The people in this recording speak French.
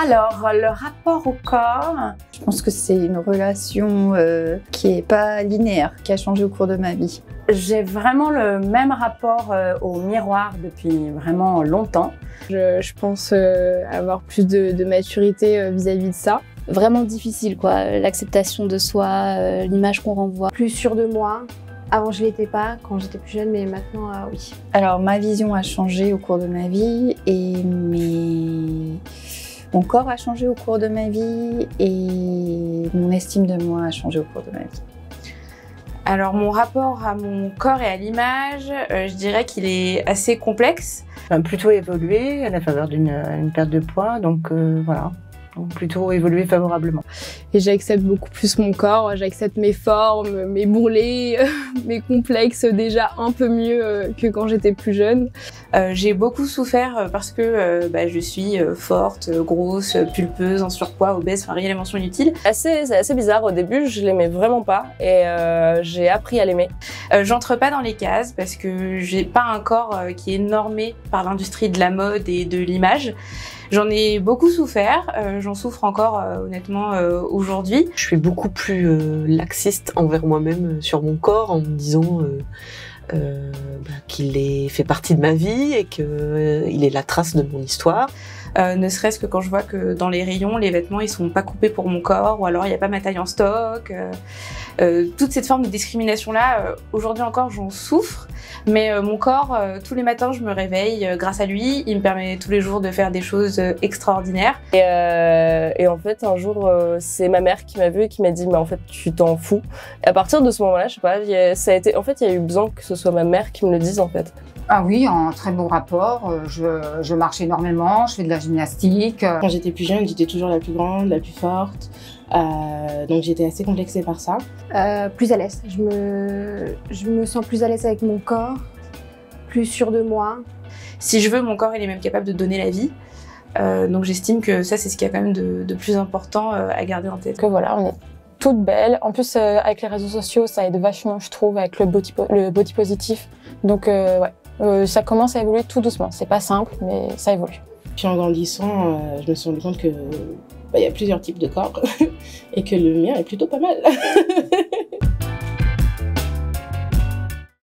Alors, le rapport au corps, je pense que c'est une relation qui n'est pas linéaire, qui a changé au cours de ma vie. J'ai vraiment le même rapport au miroir depuis vraiment longtemps. Je pense avoir plus de maturité vis-à-vis de ça. Vraiment difficile, quoi. L'acceptation de soi, l'image qu'on renvoie. Plus sûre de moi. Avant, je l'étais pas quand j'étais plus jeune, mais maintenant, oui. Alors, ma vision a changé au cours de ma vie et mon corps a changé au cours de ma vie et mon estime de moi a changé au cours de ma vie. Alors, mon rapport à mon corps et à l'image, je dirais qu'il est assez complexe. Plutôt évolué à la faveur d'une perte de poids, donc voilà. Donc plutôt évoluer favorablement. Et j'accepte beaucoup plus mon corps, j'accepte mes formes, mes bourrelets, mes complexes déjà un peu mieux que quand j'étais plus jeune. J'ai beaucoup souffert parce que je suis forte, grosse, pulpeuse, en surpoids, obèse, enfin rien les mentions inutiles. C'est assez bizarre, au début je l'aimais vraiment pas et j'ai appris à l'aimer. J'entre pas dans les cases parce que j'ai pas un corps qui est normé par l'industrie de la mode et de l'image. J'en ai beaucoup souffert, j'en souffre encore honnêtement aujourd'hui. Je suis beaucoup plus laxiste envers moi-même sur mon corps en me disant qu'il fait partie de ma vie et qu'il est la trace de mon histoire. Ne serait-ce que quand je vois que dans les rayons, les vêtements ils sont pas coupés pour mon corps ou alors il n'y a pas ma taille en stock. Toute cette forme de discrimination-là, aujourd'hui encore j'en souffre, mais mon corps, tous les matins je me réveille grâce à lui, il me permet tous les jours de faire des choses extraordinaires. Et en fait un jour c'est ma mère qui m'a vue et qui m'a dit mais en fait tu t'en fous. Et à partir de ce moment-là, je sais pas, en fait il y a eu besoin que ce soit ma mère qui me le dise en fait. Ah oui, un très bon rapport. Je marche énormément, je fais de la gymnastique. Quand j'étais plus jeune, j'étais toujours la plus grande, la plus forte. Donc j'étais assez complexée par ça. Plus à l'aise. Je me sens plus à l'aise avec mon corps, plus sûre de moi. Si je veux, mon corps il est même capable de donner la vie. Donc j'estime que ça c'est ce qu'il y a quand même de plus important à garder en tête. Que voilà, on est toutes belles. En plus avec les réseaux sociaux, ça aide vachement, je trouve, avec le body positif. Donc ouais. Ça commence à évoluer tout doucement. C'est pas simple, mais ça évolue. Puis en grandissant, je me suis rendu compte que y a plusieurs types de corps et que le mien est plutôt pas mal.